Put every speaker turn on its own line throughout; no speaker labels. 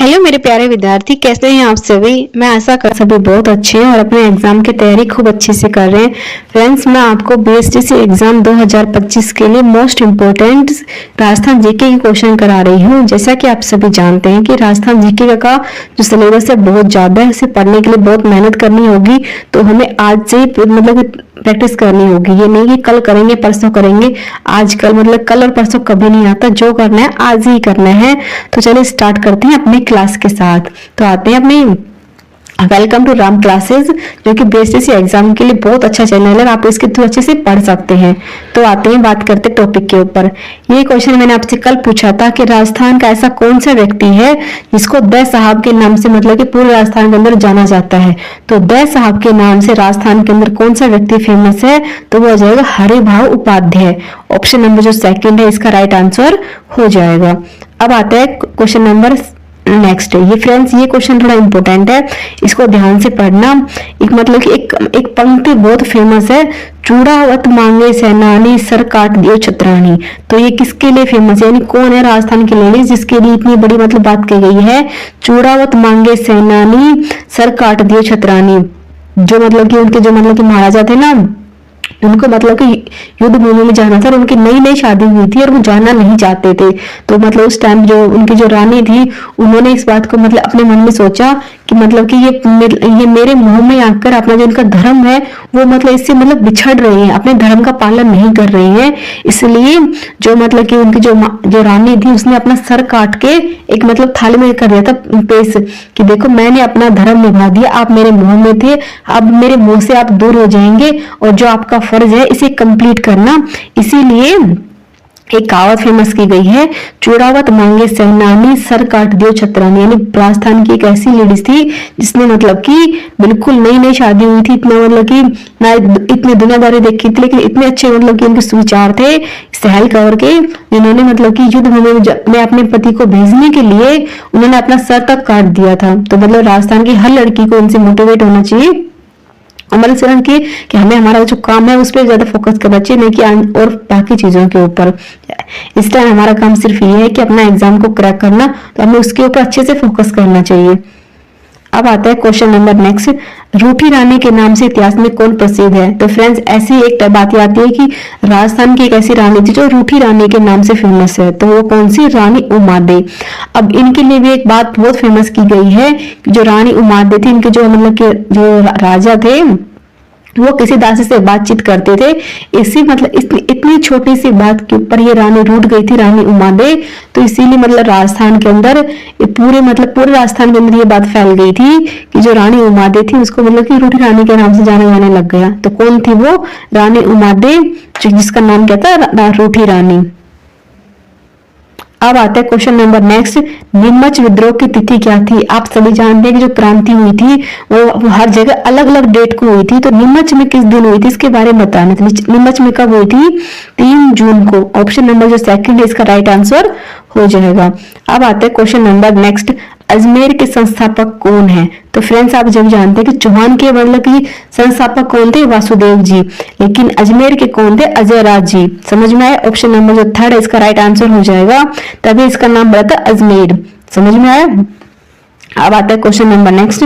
Hello मेरे प्यारे विद्यार्थी, कैसे हैं आप सभी। मैं आशा कर सभी बहुत अच्छे हैं और अपने एग्जाम की तैयारी खूब अच्छे से कर रहे हैं। फ्रेंड्स, मैं आपको बीएसटीसी एग्जाम 2025 के लिए मोस्ट इम्पोर्टेंट राजस्थान जीके के क्वेश्चन करा रही हूँ। जैसा कि आप सभी जानते हैं कि राजस्थान जीके का जो सिलेबस है बहुत ज्यादा है, इसे पढ़ने के लिए बहुत मेहनत करनी होगी। तो हमें आज से मतलब प्रैक्टिस करनी होगी। ये नहीं कि कल करेंगे परसों करेंगे, आजकल मतलब कल और परसों कभी नहीं आता। जो करना है आज ही करना है। तो चलिए स्टार्ट करते हैं अपनी क्लास के साथ। तो आते हैं अपनी वेलकम टू राम क्लासेस, जो कि बीएसटीसी एग्जाम के लिए बहुत अच्छा चैनल है। आप इसके थ्रू अच्छे से पढ़ सकते हैं। तो आते हैं, बात करते टॉपिक के ऊपर। ये क्वेश्चन मैंने आपसे कल पूछा था कि राजस्थान का ऐसा कौन सा व्यक्ति है जिसको दै साहब के नाम से मतलब कि पूरे राजस्थान के अंदर जाना जाता है। तो दै साहब के नाम से राजस्थान के अंदर कौन सा व्यक्ति फेमस है, तो वो हो जाएगा हरिभाऊ उपाध्याय। ऑप्शन नंबर जो सेकंड है इसका राइट आंसर हो जाएगा। अब आता है क्वेश्चन नंबर नेक्स्ट। ये फ्रेंड्स, ये क्वेश्चन थोड़ा इंपॉर्टेंट है, इसको ध्यान से पढ़ना। एक मतलब कि एक पंक्ति बहुत फेमस है, चूड़ावत मांगे सेनानी सर काट दियो छतरानी। तो ये किसके लिए फेमस है, यानी कौन है राजस्थान की लेडीज जिसके लिए इतनी बड़ी मतलब बात कही गई है। चूड़ावत मांगे सेनानी सर काट दियो छतरानी। जो मतलब कि उनके जो मतलब कि महाराजा थे ना, उनको मतलब कि युद्ध भूमि में जाना था और उनकी नई नई शादी हुई थी और वो जाना नहीं चाहते थे। तो मतलब उस टाइम जो उनकी जो रानी थी, उन्होंने इस बात को मतलब अपने मन में सोचा कि मतलब कि ये मेरे मुंह में आकर अपना जो उनका धर्म है वो मतलब इससे मतलब बिछड़ रहे हैं, अपने धर्म का पालन नहीं कर रहे हैं। इसलिए जो मतलब कि उनकी जो रानी थी, उसने अपना सर काट के एक मतलब थाली में कर दिया था पेश कि देखो मैंने अपना धर्म निभा दिया, आप मेरे मुंह में थे, अब मेरे मुंह से आप दूर हो जाएंगे और जो आपका फर्ज है इसे कंप्लीट करना। इसीलिए एक कहावत फेमस की गई है, चूड़ावत मांगे सेनानी सर काट दियो छतरानी। यानी राजस्थान की एक ऐसी लेडीज थी जिसने मतलब कि बिल्कुल नई नई शादी हुई थी, इतना मतलब कि ना इतनी दुनियादारी देखी थी, लेकिन इतने अच्छे मतलब कि उनके सुविचार थे सहल कवर के, जिन्होंने मतलब कि युद्ध भूमि में अपने पति को भेजने के लिए उन्होंने अपना सर तक काट दिया था। तो मतलब राजस्थान की हर लड़की को इनसे मोटिवेट होना चाहिए, अमल चरण की कि हमें हमारा जो काम है उस पर ज्यादा फोकस करना चाहिए, नहीं कि और बाकी चीजों के ऊपर। इस टाइम हमारा काम सिर्फ ये है कि अपना एग्जाम को क्रैक करना, तो हमें उसके ऊपर अच्छे से फोकस करना चाहिए। अब आता है क्वेश्चन नंबर नेक्स्ट, रूठी रानी के नाम से इतिहास में कौन प्रसिद्ध है। तो फ्रेंड्स, ऐसी एक बात आती है कि राजस्थान की एक ऐसी रानी थी जो रूठी रानी के नाम से फेमस है। तो वो कौन सी, रानी उमादे। अब इनके लिए भी एक बात बहुत फेमस की गई है कि जो रानी उमादे थी, इनके जो मतलब के जो राजा थे वो किसी दासी से बातचीत करते थे। इसी मतलब इतनी छोटी सी बात के ऊपर ये रानी रूठ गई थी, रानी उमादे। तो इसीलिए मतलब राजस्थान के अंदर पूरे राजस्थान के अंदर ये बात फैल गई थी कि जो रानी उमादे थी उसको मतलब कि रूठी रानी के नाम से जाने जाने लग गया। तो कौन थी वो, रानी उमादे, जिसका नाम क्या था, रूठी रानी। अब आता है क्वेश्चन नंबर नेक्स्ट, नीमच विद्रोह की तिथि क्या थी। आप सभी जानते हैं कि जो क्रांति हुई थी वो हर जगह अलग अलग डेट को हुई थी। तो नीमच में किस दिन हुई थी इसके बारे में बताना था। नीमच में कब हुई थी, 3 जून को। ऑप्शन नंबर जो सेकंड है इसका राइट आंसर हो जाएगा। अब आता है क्वेश्चन नंबर नेक्स्ट, अजमेर के संस्थापक कौन है। तो फ्रेंड्स, आप जब जानते हैं कि चौहान के मतलब कि संस्थापक कौन थे, वासुदेव जी, लेकिन अजमेर के कौन थे, अजय राज जी। समझ में आया। ऑप्शन नंबर जो थर्ड है इसका राइट आंसर हो जाएगा, तभी इसका नाम पड़ा था अजमेर। समझ में आया। अब आता है question number next,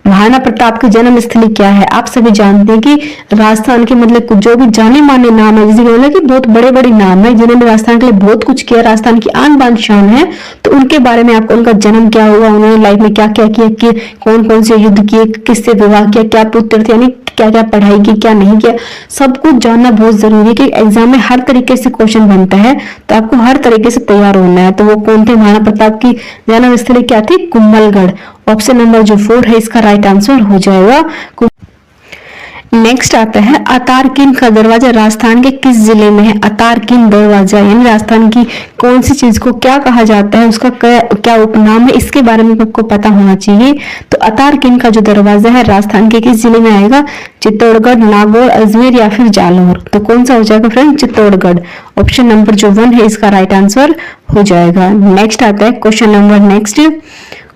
Maharana Pratap की जन्म स्थली क्या है। आप सभी जानते हैं कि राजस्थान के मतलब जो भी जाने माने नाम है, जैसे मतलब कि बहुत बड़े बड़े नाम है जिन्होंने राजस्थान के लिए बहुत कुछ किया, राजस्थान की आन बान शान है। तो उनके बारे में आपको, उनका जन्म क्या हुआ, उन्होंने लाइफ में क्या क्या किया, कि कौन कौन से युद्ध किए, किससे विवाह किया, क्या पुत्र थे, यानी क्या क्या पढ़ाई की, क्या नहीं किया, सब कुछ जानना बहुत जरूरी है कि एग्जाम में हर तरीके से क्वेश्चन बनता है। तो आपको हर तरीके से तैयार होना है। तो वो कौन थे, महाराणा प्रताप की जन्म स्थली क्या थी, कुंभलगढ़। ऑप्शन नंबर जो 4 है इसका राइट आंसर हो जाएगा। नेक्स्ट आता है, अतारकिन का दरवाजा राजस्थान के किस जिले में है। अतारकिन दरवाजा यानी राजस्थान की कौन सी चीज को क्या कहा जाता है, उसका क्या उपनाम है, इसके बारे में आपको पता होना चाहिए। तो अतारकिन का जो दरवाजा है राजस्थान के किस जिले में आएगा, चित्तौड़गढ़, नागौर, अजमेर या फिर जालौर। तो कौन सा हो जाएगा फ्रेंड, चित्तौड़गढ़। ऑप्शन नंबर जो 1 है इसका राइट आंसर हो जाएगा। नेक्स्ट आता है क्वेश्चन नंबर नेक्स्ट,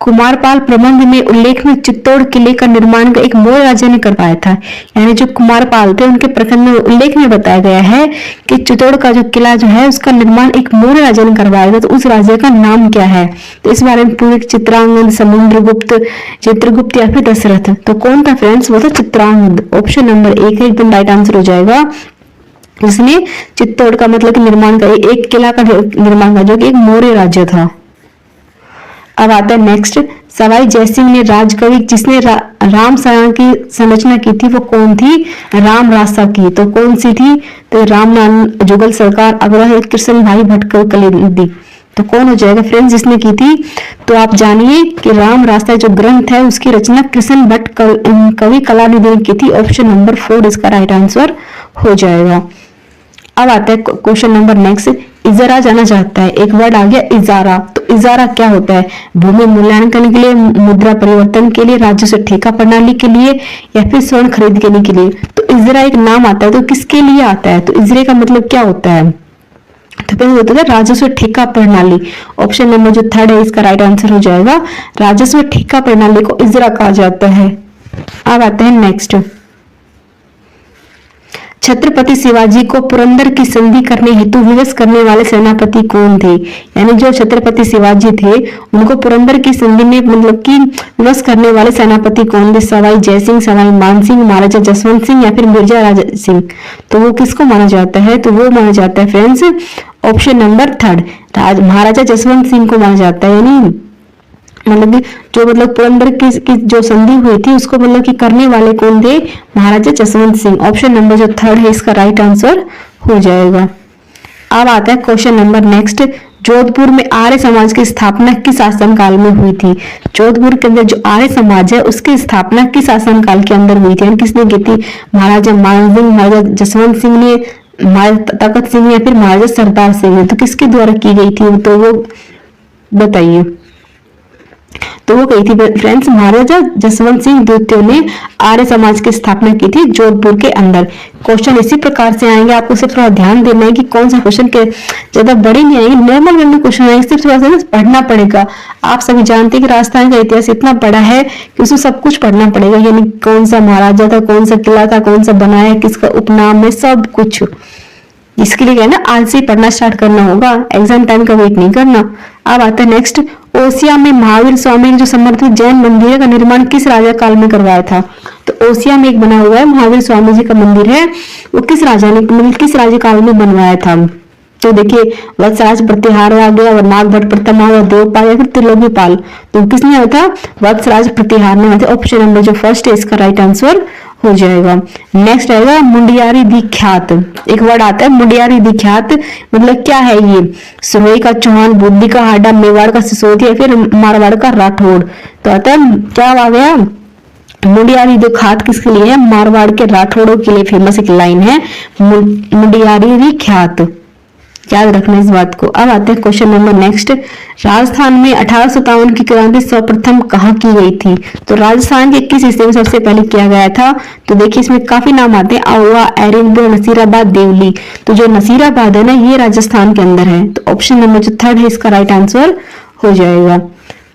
कुमारपाल प्रबंध में उल्लेख में चित्तौड़ किले का निर्माण एक मौर्य राजा ने करवाया था। यानी जो कुमारपाल थे उनके प्रखंड में उल्लेख में बताया गया है कि चित्तौड़ का जो किला जो है उसका निर्माण एक मौर्य राजा ने करवाया था। तो उस राजा का नाम क्या है? तो इस बारे में पूरे चित्रांगद, समुद्रगुप्त, चित्रगुप्त या फिर दशरथ। तो कौन था फ्रेंड्स? वो था चित्रांगद। ऑप्शन नंबर 1 है एकदम राइट आंसर हो जाएगा, जिसने चित्तौड़ का मतलब कि निर्माण का एक किला का निर्माण का, जो कि एक मौर्य राज्य था। अब आता है नेक्स्ट, सवाई जयसिंह ने राजकवि जिसने राम सया की संरचना की थी वो कौन थी? राम रासा की। तो कौन सी थी? तो रामनारायण जुगल सरकार, अग्रह कृष्ण भाई भट्ट कलिंदी। तो कौन हो जाएगा फ्रेंड्स जिसने की थी? तो आप जानिए कि राम रास्ता जो ग्रंथ है उसकी रचना कृष्ण भट्ट कवि कलानिधि ने की थी। ऑप्शन नंबर 4 इसका राइट आंसर हो जाएगा। अब आता है क्वेश्चन नंबर नेक्स्ट, इजारा जाना चाहता है। एक वर्ड आ गया इजारा। तो इजारा क्या होता है? भूमि मूल्यांकन के लिए, मुद्रा परिवर्तन के लिए, राजस्व ठेका प्रणाली के लिए या फिर स्वर्ण खरीद करने के लिए। तो इजरा एक नाम आता है, तो किसके लिए आता है? तो इजरे का मतलब क्या होता है? तो पहले होता है राजस्व ठेका प्रणाली। ऑप्शन नंबर जो 3 है इसका राइट आंसर हो जाएगा। राजस्व ठेका प्रणाली को इजरा कहा जाता है। अब आते हैं नेक्स्ट, छत्रपति शिवाजी को पुरंदर की संधि करने हेतु विवश करने वाले सेनापति कौन थे? यानी जो छत्रपति शिवाजी थे उनको पुरंदर की संधि में मतलब कि विवश करने वाले सेनापति कौन थे? सवाई जयसिंह, सवाई मानसिंह, महाराजा जसवंत सिंह या फिर मिर्जा राजा सिंह। तो वो किसको माना जाता है? तो वो माना जाता है फ्रेंड्स ऑप्शन नंबर 3 महाराजा जसवंत सिंह को माना जाता है। यानी मतलब कि जो मतलब पुरंदर की जो संधि हुई थी उसको मतलब कि करने वाले कौन थे? महाराजा जसवंत सिंह। ऑप्शन नंबर जो 3 है इसका राइट आंसर हो जाएगा। अब आता है क्वेश्चन नंबर नेक्स्ट, जोधपुर में आर्य समाज की स्थापना किस शासनकाल में हुई थी? जोधपुर के अंदर जो आर्य समाज है उसकी स्थापना किस शासनकाल के अंदर हुई थी? किसने की थी? महाराजा मानसिंह, महाराजा जसवंत सिंह ने, महाराजा तखत सिंह या फिर महाराजा सरदार सिंह ने। तो किसके द्वारा की गई थी? तो वो बताइए। तो वो कही थी फ्रेंड्स महाराजा जसवंत सिंह द्वितीय ने आर्य समाज की स्थापना की थी जोधपुर के अंदर। क्वेश्चन इसी प्रकार से आएंगे, आपको सिर्फ थोड़ा ध्यान देना है कि कौन सा क्वेश्चन के ज्यादा बड़े नहीं आएंगे, नॉर्मल में क्वेश्चन आएंगे, सिर्फ थोड़ा सा पढ़ना पड़ेगा। आप सभी जानते हैं कि राजस्थान का इतिहास इतना बड़ा है कि उसमें सब कुछ पढ़ना पड़ेगा। यानी कौन सा महाराजा था, कौन सा किला था, कौन सा बनाया, किसका उपनाम है, सब कुछ। इसके लिए क्या ना आज से पढ़ना स्टार्ट करना होगा, एग्जाम टाइम का वेट नहीं करना। अब आता है नेक्स्ट, ओसिया में महावीर स्वामी जो समर्पित जैन मंदिर का निर्माण किस राजा काल में करवाया था? तो ओसिया में एक बना हुआ है महावीर स्वामी जी का मंदिर है, वो किस राजा ने मतलब किस राज्य काल में बनवाया था? तो देखिए वत्सराज प्रतिहार आ गया और नागभट्ट प्रथम आ गया, देवपाल या फिर त्रिलोकीपाल। तो किसने आया था? वत्सराज प्रतिहार ने आया था। ऑप्शन नंबर जो 1 है इसका राइट आंसर हो जाएगा। नेक्स्ट आएगा मुंडियारी दीख्यात। एक वर्ड आता है मुंडियारी दीख्यात, मतलब क्या है ये? सुरोई का चौहान, बुद्धि का हाडा, मेवाड़ का सिसोदिया, फिर मारवाड़ का राठौड़। तो आता है क्या आ गया? मुंडियारी दीख्यात किसके लिए है? मारवाड़ के राठौड़ों के लिए फेमस एक लाइन है मुंडियारी दीख्यात, याद रखना इस बात को। अब आते हैं क्वेश्चन नंबर नेक्स्ट, राजस्थान में 1857 की क्रांति सर्वप्रथम कहाँ की गई थी? तो राजस्थान के किस हिस्से में सबसे पहले किया गया था? तो देखिए इसमें काफी नाम आते हैं, आउवा, एरिनपुर, नसीराबाद, देवली। तो जो नसीराबाद है ना ये राजस्थान के अंदर है। तो ऑप्शन नंबर जो 3 है इसका राइट आंसर हो जाएगा।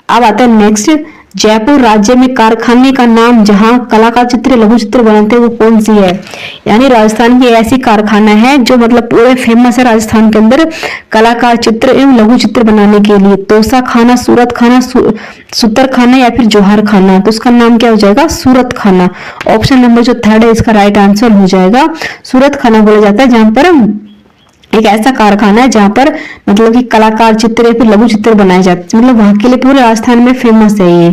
अब आता है नेक्स्ट, जयपुर राज्य में कारखाने का नाम जहां कलाकार चित्र लघु चित्र बनाते हैं वो कौन सी है? यानी राजस्थान की ऐसी कारखाना है जो मतलब पूरे फेमस है राजस्थान के अंदर कलाकार चित्र एवं लघु चित्र बनाने के लिए। तोसा खाना, सूरत खाना, सुतर खाना या फिर जोहर खाना। तो उसका नाम क्या हो जाएगा? सूरत खाना। ऑप्शन नंबर जो 3 है इसका राइट आंसर हो जाएगा। सूरत खाना बोला जाता है जहां पर एक ऐसा कारखाना है जहां पर मतलब कि कलाकार चित्र या फिर लघु चित्र बनाए जाते हैं, मतलब वहां के लिए पूरे राजस्थान में फेमस है ये।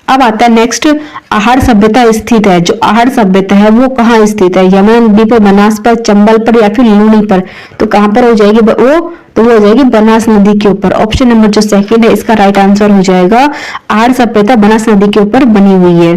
अब आता है नेक्स्ट, आहड़ सभ्यता स्थित है। जो आहड़ सभ्यता है वो कहाँ स्थित है? यमुना नदी पर, बनास पर, चंबल पर या फिर लूनी पर। तो कहाँ पर हो जाएगी वो? तो वो हो जाएगी बनास नदी के ऊपर। ऑप्शन नंबर जो 2 है इसका राइट आंसर हो जाएगा। आहड़ सभ्यता बनास नदी के ऊपर बनी हुई है।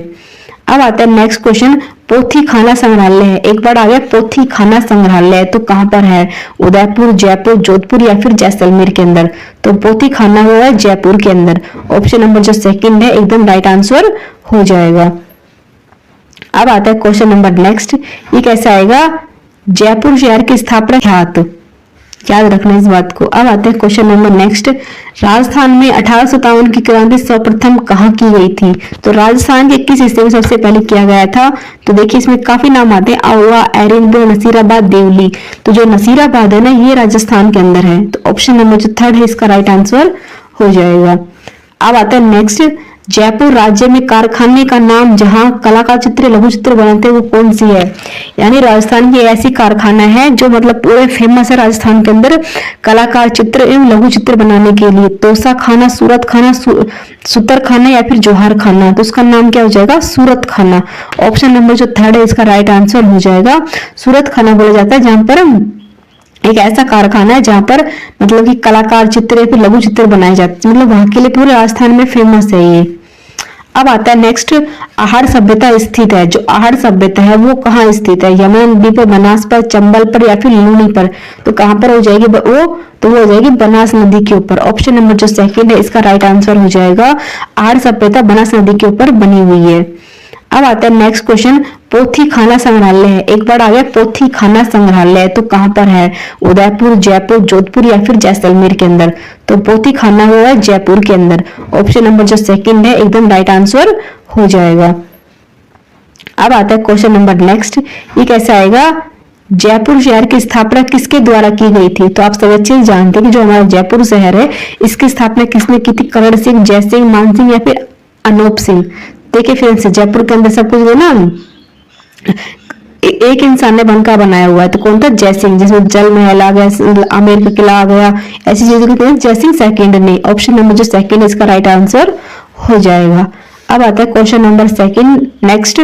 अब आता है नेक्स्ट क्वेश्चन, पोथी खाना संग्रहालय है। एक बार आ गया पोथी खाना संग्रहालय, तो कहां पर है? उदयपुर, जयपुर, जोधपुर या फिर जैसलमेर के अंदर। तो पोथी खाना हुआ है जयपुर के अंदर। ऑप्शन नंबर जो 2 है एकदम राइट आंसर हो जाएगा। अब आता है क्वेश्चन नंबर नेक्स्ट, ये कैसे आएगा? जयपुर शहर की स्थापना ख्यात, याद रखना इस बात को। अब आते हैं क्वेश्चन नंबर नेक्स्ट। राजस्थान में 1857 की क्रांति सर्वप्रथम कहाँ की गई थी? तो राजस्थान के किस हिस्से में सबसे पहले किया गया था? तो देखिए इसमें काफी नाम आते हैं, आउवा, एरिनपुर, नसीराबाद, देवली। तो जो नसीराबाद है ना, ये राजस्थान के अंदर है। तो ऑप्शन नंबर जो थर्ड है इसका राइट आंसर हो जाएगा। अब आता है नेक्स्ट। जयपुर राज्य में कारखाने का नाम जहां कलाकार चित्र लघु चित्र बनाते हैं वो कौन सी है? यानी राजस्थान की ऐसी कारखाना है जो मतलब पूरे फेमस है राजस्थान के अंदर कलाकार चित्र एवं लघु चित्र बनाने के लिए। तोसा खाना, सूरत खाना, सुतर खाना या फिर जोहार खाना। तो उसका नाम क्या हो जाएगा? सूरत खाना। ऑप्शन नंबर जो थर्ड है इसका राइट आंसर हो जाएगा। सूरत खाना बोला जाता है जहां पर एक ऐसा कारखाना है जहां पर मतलब कि कलाकार चित्र या फिर लघु चित्र बनाए जाते हैं, मतलब वहां के लिए पूरे राजस्थान में फेमस है ये। अब आता है नेक्स्ट। आहड़ सभ्यता स्थित है, जो आहड़ सभ्यता है वो कहाँ स्थित है? यमुना नदी पर, बनास पर, चंबल पर या फिर लूनी पर? तो कहाँ पर हो जाएगी वो? तो वो हो जाएगी बनास नदी के ऊपर। ऑप्शन नंबर जो सेकंड है इसका राइट आंसर हो जाएगा। आहड़ सभ्यता बनास नदी के ऊपर बनी हुई है। अब आता है नेक्स्ट क्वेश्चन। पोथी खाना संग्रहालय है, एक बार आ गया पोथी खाना संग्रहालय, तो कहां पर है? उदयपुर, जयपुर, जोधपुर या फिर जैसलमेर के अंदर? तो पोथी खाना हुआ है जयपुर के अंदर। ऑप्शन नंबर जो सेकंड है एकदम राइट आंसर हो जाएगा। अब आता है क्वेश्चन नंबर नेक्स्ट। ये कैसे आएगा? जयपुर शहर की स्थापना किसके द्वारा की गई थी? तो आप सब अच्छे जानते हैं कि जो हमारा जयपुर शहर है इसकी स्थापना किसने की थी? करण सिंह, जय सिंह, मान सिंह या फिर अनूप सिंह? देखिए फ्रेंड्स, जयपुर के अंदर सब कुछ है ना एक इंसान ने बनका बनाया हुआ है, तो कौन था? जय सिंह, जिसमें जल महल आ गया, आमेर का किला आ गया, ऐसी चीजों को कहते हैं जय सिंह सेकंड ने। ऑप्शन नंबर जो सेकंड है इसका राइट आंसर हो जाएगा। अब आता है question number second next.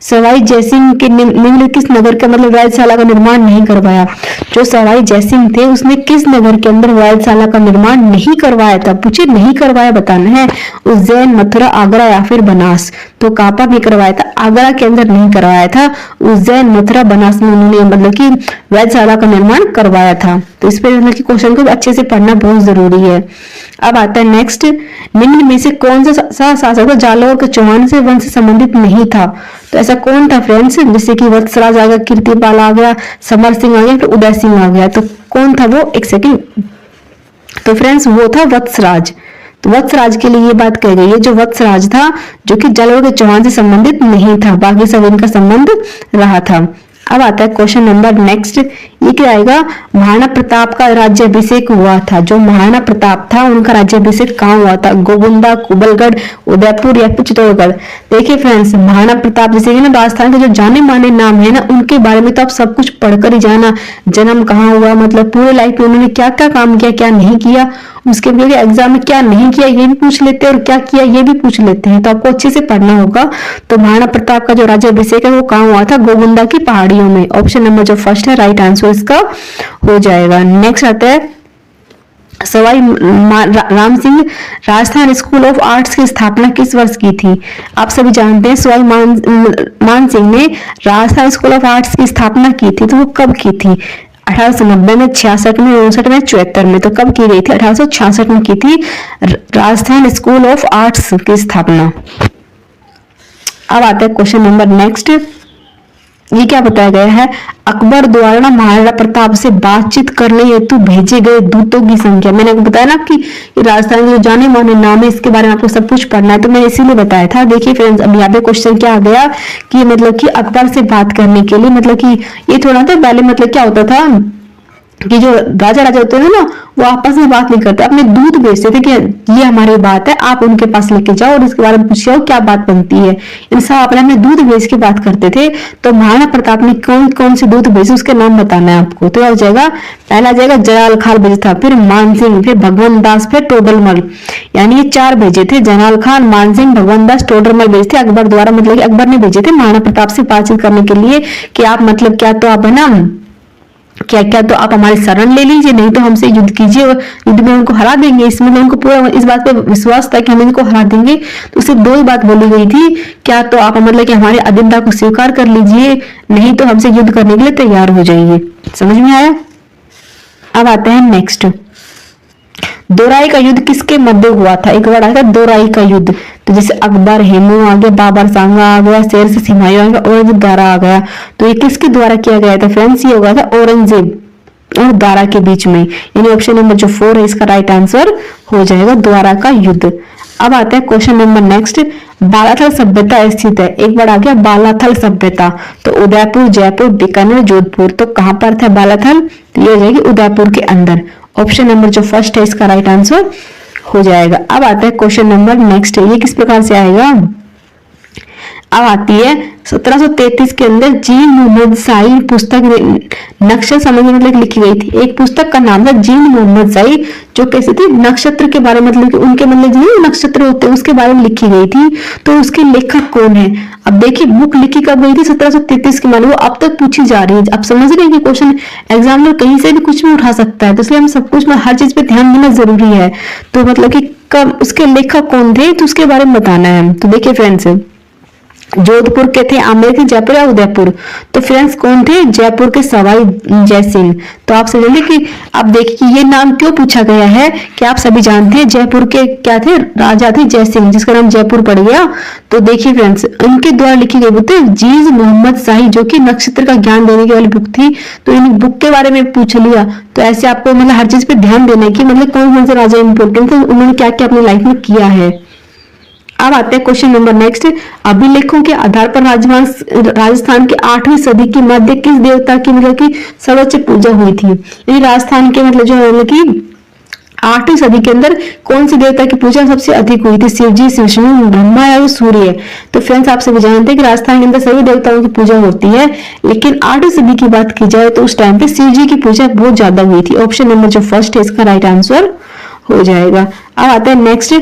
Sawai Jaisingh के निम्न किस नगर का मतलब वेधशाला का निर्माण नहीं करवाया? जो सवाई जयसिंह थे उसने किस नगर के अंदर वेधशाला का निर्माण नहीं करवाया था? पूछे नहीं करवाया बताना है। उज्जैन, मथुरा, आगरा या फिर बनास? तो कहां पर नहीं करवाया था? आगरा के अंदर नहीं करवाया था, उज्जैन, मथुरा, बनास में उन्होंने मतलब कि वेधशाला का निर्माण करवाया था। तो इस पर मतलब कि क्वेश्चन को अच्छे से पढ़ना बहुत जरूरी है। अब आता है नेक्स्ट। निम्न में से कौन सा शासक जालौर के चौहान से वंश से संबंधित नहीं था? तो ऐसा कौन था फ्रेंड्स? जैसे कि वत्सराज आ गया, कीर्तिपाल आ गया, समर सिंह आ गया, फिर उदय सिंह आ गया। तो कौन था वो? एक सेकंड। तो फ्रेंड्स वो था वत्सराज। तो वत्सराज के लिए ये बात कही गई है, जो वत्सराज था जो कि जालौर के चौहान से संबंधित नहीं था, बाकी सब इनका संबंध रहा था। अब आता है क्वेश्चन नंबर नेक्स्ट। ये क्या आएगा? महाराणा प्रताप का राज्याभिषेक हुआ था, जो महाराणा प्रताप था उनका राज्याभिषेक कहाँ हुआ था? गोगुंदा, कुबलगढ़, उदयपुर या फिर चित्तौड़गढ़? देखिए फ्रेंड्स, महाराणा प्रताप जैसे कि ना राजस्थान के जो जाने माने नाम है ना, उनके बारे में तो आप सब कुछ पढ़कर ही जाना। जन्म कहाँ हुआ, मतलब पूरे लाइफ में उन्होंने क्या क्या काम किया, क्या नहीं किया, उसके बाद एग्जाम में क्या नहीं किया ये भी पूछ लेते हैं और क्या किया ये भी पूछ लेते हैं। तो आपको अच्छे से पढ़ना होगा। तो महाराणा प्रताप का जो राज्याभिषेक है वो कहाँ हुआ था? गोगुंदा की पहाड़ियों में। ऑप्शन नंबर जो फर्स्ट है राइट आंसर इसका हो जाएगा। नेक्स्ट आता है Sawai Ram Singh Rajasthan school of arts की स्थापना किस वर्ष की थी? आप सभी जानते हैं सवाई मान सिंह ने राजस्थान स्कूल ऑफ आर्ट्स की स्थापना की थी, तो वो कब की थी? 1890 में, 66 में, 59 में, 74 में? तो कब की गई थी? 1866 में की थी राजस्थान स्कूल ऑफ आर्ट्स की स्थापना। अब आता है क्वेश्चन नंबर नेक्स्ट। ये क्या बताया गया है? अकबर द्वारा महाराणा प्रताप से बातचीत करने हेतु भेजे गए दूतों की संख्या। मैंने आपको बताया ना कि राजस्थान के जो जाने माने नाम है इसके बारे में आपको सब कुछ पढ़ना है, तो मैंने इसीलिए बताया था। देखिए फ्रेंड्स, अब यहाँ पे क्वेश्चन क्या आ गया कि मतलब कि अकबर से बात करने के लिए मतलब कि ये थोड़ा था पहले मतलब क्या होता था कि जो राजा होते थे ना वो आपस में बात नहीं करते, अपने दूत भेजते थे कि ये हमारी बात है, आप उनके पास लेके जाओ और इसके बारे में पूछिए क्या बात बनती है। इन सब अपने दूत भेज के बात करते थे। तो महाराणा प्रताप ने कौन कौन से दूत भेजे उसके नाम बताना है आपको। तो हो जाएगा, पहला जाएगा जलाल खान भेजा था, फिर मान सिंह, फिर भगवंत दास, फिर टोडरमल, यानी ये 4 भेजे थे। जलाल खान, मान सिंह, भगवंत दास, टोडरमल भेजे थे अकबर द्वारा, मतलब अकबर ने भेजे थे महाराणा प्रताप से बातचीत करने के लिए कि आप मतलब क्या तो आप है ना क्या क्या तो आप हमारी शरण ले लीजिए, नहीं तो हमसे युद्ध कीजिए और युद्ध में उनको हरा देंगे। इसमें उनको पूरा इस बात पे विश्वास था कि हम इनको हरा देंगे। तो उसे 2 ही बात बोली गई थी, क्या तो आप मतलब कि हमारे अधीनता को स्वीकार कर लीजिए, नहीं तो हमसे युद्ध करने के लिए तैयार हो जाइए। समझ में आया? अब आते हैं नेक्स्ट। दोराई का युद्ध किसके मध्य हुआ था? एक बार आएगा दोराई का युद्ध, तो जैसे अकबर, हेमू आ गया, बाबर सांगा आ गया, शेर से हुमायूं आ गया, औरंगजेब द्वारा आ गया। तो ये किसके द्वारा किया गया था फ्रेंड्स? ये हो गया था औरंगजेब, और द्वारा के बीच में, यानी ऑप्शन नंबर जो 4 है इसका राइट आंसर हो जाएगा द्वारा का युद्ध। अब आता है क्वेश्चन नंबर नेक्स्ट, बालाथल सभ्यता स्थित है। एक बार आ गया बालाथल सभ्यता, तो उदयपुर, जयपुर, बीकानेर, जोधपुर, तो कहां पर था बालाथल? तो ये हो जाएगी उदयपुर के अंदर। ऑप्शन नंबर जो फर्स्ट है इसका राइट आंसर हो जाएगा। अब आता है क्वेश्चन नंबर नेक्स्ट, ये किस प्रकार से आएगा? अब आती है 1733 के अंदर जीन मोहम्मद शाही पुस्तक नक्शा समझने मतलब लिखी गई थी। एक पुस्तक का नाम था जीन मोहम्मद शाही, जो कैसे थी, नक्षत्र के बारे में, मतलब कि उनके मतलब जो नक्षत्र होते हैं उसके बारे में लिखी गई थी। तो उसके लेखक कौन है? अब देखिए बुक लिखी कब गई थी? 1733 के, मानो वो अब तक पूछी जा रही है। आप समझ रहे हैं कि क्वेश्चन एग्जामिनर कहीं से भी कुछ भी उठा सकता है, तो इसलिए हम सब कुछ में हर चीज पे ध्यान देना जरूरी है। तो मतलब कि कब उसके लेखक कौन थे, तो उसके बारे में बताना है। तो देखिए फ्रेंड्स, जोधपुर के थे आमेर के, जयपुर या उदयपुर? तो फ्रेंड्स कौन थे? जयपुर के सवाई जय सिंह। तो आप समझिए कि आप देखिए ये नाम क्यों पूछा गया है कि आप सभी जानते हैं जयपुर के क्या थे? राजा थे जय सिंह, जिसका नाम जयपुर पड़ गया। तो देखिए फ्रेंड्स, उनके द्वारा लिखी गई बुक थी जीज मोहम्मद शाही, जो कि नक्षत्र का ज्ञान देने की वाली बुक थी। तो इन बुक के बारे में पूछ लिया। तो ऐसे आपको मतलब हर चीज पे ध्यान देना है कि मतलब कौन कौन से राजा इंपोर्टेंट थे, उन्होंने क्या क्या अपनी लाइफ में किया है। अब आते हैं क्वेश्चन नंबर नेक्स्ट, अभिलेखों के आधार पर राजस्थान के 8वीं सदी के मध्य किस देवता की मतलब की सर्वोच्च पूजा हुई थी? यानी राजस्थान के मतलब जो मतलब की 8वीं सदी के अंदर कौन सी देवता की पूजा सबसे अधिक हुई थी? शिव जी, शिव विष्णु, ब्रह्मा या सूर्य? तो फ्रेंड्स आप सभी जानते हैं कि राजस्थान के अंदर सभी देवताओं की पूजा होती है, लेकिन 8वीं सदी की बात की जाए तो उस टाइम पे शिव जी की पूजा बहुत ज्यादा हुई थी। ऑप्शन नंबर जो फर्स्ट है इसका राइट आंसर हो जाएगा। अब आता है नेक्स्ट,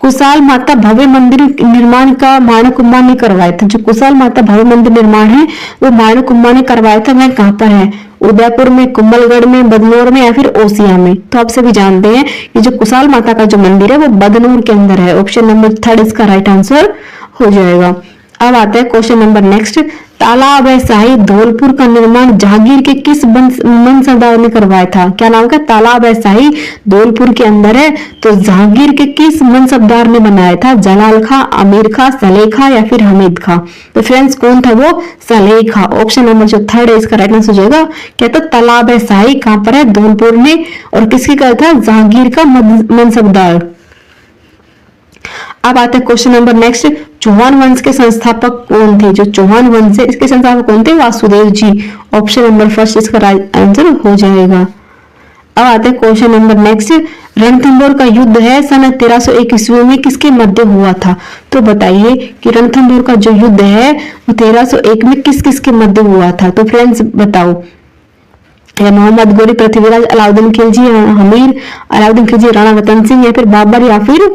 कुशाल माता भव्य मंदिर निर्माण का माणक कुंभा ने करवाया था। जो कुशाल माता भव्य मंदिर निर्माण है वो माणक कुंभा ने करवाया था। वह कहाँ पर है? उदयपुर में, कुंभलगढ़ में, बदनौर में या फिर ओसिया में? तो आप सभी जानते हैं कि जो कुशाल माता का जो मंदिर है वो बदनौर के अंदर है। ऑप्शन नंबर थर्ड इसका राइट आंसर हो जाएगा। अब आता है क्वेश्चन नंबर नेक्स्ट, तालाब है शाही धौलपुर का निर्माण जहांगीर के किस मनसबदार ने करवाया था? क्या नाम का? तालाब है शाही धौलपुर के अंदर है, तो जहांगीर के किस मनसबदार ने बनाया था? जलाल खां, अमीर खां, सलेह खां या फिर हमीद खां? तो फ्रेंड्स कौन था वो? सलेह खां। ऑप्शन नंबर जो थर्ड है इसका राइट आंसर हो जाएगा। कहता तालाब है शाही कहां पर है? धौलपुर में, और किसकी का था? जहांगीर का मनसबदार। अब आता है क्वेश्चन नंबर नेक्स्ट, चौहान वंश के संस्थापक कौन थे? जो चौहान वंश है इसके संस्थापक कौन थे? Vasudev ji. Option number first इसका राइट आंसर हो जाएगा। अब आता है क्वेश्चन नंबर नेक्स्ट, रणथंभौर का युद्ध है सन 1301 ईस्वी में किसके मध्य हुआ था? तो बताइए कि रणथंभौर का जो युद्ध है वो 1301 में किस किस के मध्य हुआ था? तो फ्रेंड्स बताओ, या मोहम्मद गोरी, पृथ्वीराज, अलाउद्दीन खिलजी, हमीर, अलाउद्दीन खिलजी, राणा रतन सिंह या फिर बाबर या फिर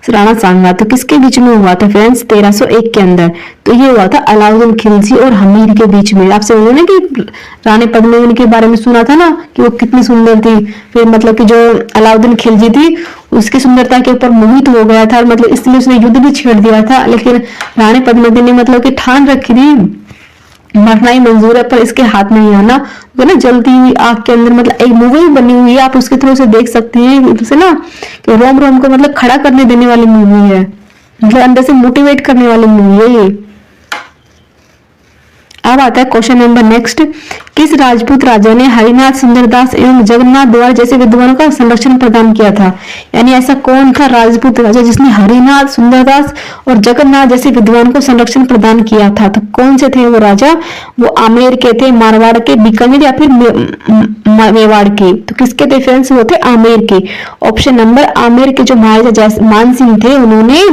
राणा सांगा? तो किसके बीच में हुआ था फ्रेंड्स? 1301 के अंदर। तो ये हुआ था अलाउद्दीन खिलजी और हमीर के बीच में। आपसे उन्होंने कि रानी पद्मिनी के बारे में सुना था ना कि वो कितनी सुंदर थी, फिर मतलब कि जो अलाउद्दीन खिलजी थी उसकी सुंदरता के ऊपर मोहित हो गया था, मतलब इसलिए उसने युद्ध भी छेड़ दिया था। लेकिन रानी पद्मिनी ने मतलब कि ठान रखी थी मरना ही मंजूर है पर इसके हाथ में ही आना। वो ना जलती हुई आग के अंदर, मतलब एक मूवी बनी हुई है, आप उसके थ्रू से देख सकते हैं उसे ना, कि रोम रोम को मतलब खड़ा करने देने वाली मूवी है, मतलब अंदर से मोटिवेट करने वाली मूवी है ये। अब आता है क्वेश्चन नंबर नेक्स्ट, किस राजपूत राजा ने हरिनाथ, सुंदरदास एवं जगन्नाथ द्वार जैसे विद्वानों का संरक्षण प्रदान किया था? यानी ऐसा कौन था राजपूत राजा जिसने हरिनाथ, सुंदरदास और जगन्नाथ जैसे विद्वानों को संरक्षण प्रदान किया था? तो कौन से थे वो राजा? वो आमेर के थे, मारवाड़ के, बीकानेर या फिर मेवाड़ के? तो किसके थे फ्रेंड्स? वो थे आमेर के। ऑप्शन नंबर आमेर के जो महाराजा मान सिंह थे उन्होंने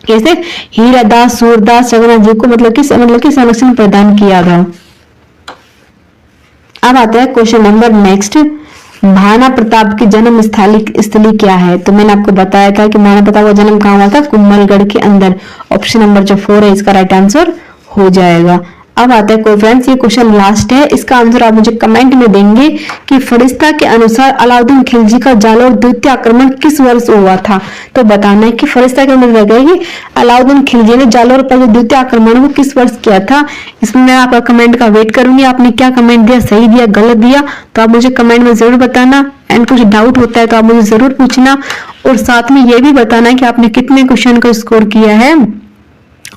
कैसे हीरादास, सूरदास, जगन्नाथ जी को मतलब कि संरक्षण प्रदान किया था। अब आता है question number next, Maharana Pratap की जन्म स्थली क्या है? तो मैंने आपको बताया था कि महाराणा प्रताप का जन्म कहाँ हुआ था? कुंभलगढ़ के अंदर। ऑप्शन नंबर जो 4 है इसका राइट आंसर हो जाएगा। अब आता है कोई फ्रेंड्स, ये क्वेश्चन लास्ट है, इसका आंसर आप मुझे कमेंट में देंगे कि फरिश्ता के अनुसार अलाउद्दीन खिलजी का जालौर द्वितीय आक्रमण किस वर्ष हुआ था? तो बताना है कि फरिश्ता के अंदर रहेगी अलाउद्दीन खिलजी ने जालौर पर जो द्वितीय आक्रमण वो किस वर्ष किया था। इसमें मैं आपका कमेंट का वेट करूंगी, आपने क्या कमेंट दिया, सही दिया, गलत दिया, तो आप मुझे कमेंट में जरूर बताना। एंड कुछ डाउट होता है तो आप मुझे जरूर पूछना, और साथ में ये भी बताना कि आपने कितने क्वेश्चन का स्कोर किया है,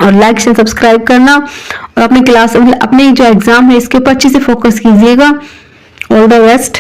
और लाइक से सब्सक्राइब करना, और अपनी क्लास अपने जो एग्जाम है इसके ऊपर अच्छे से फोकस कीजिएगा। All the best.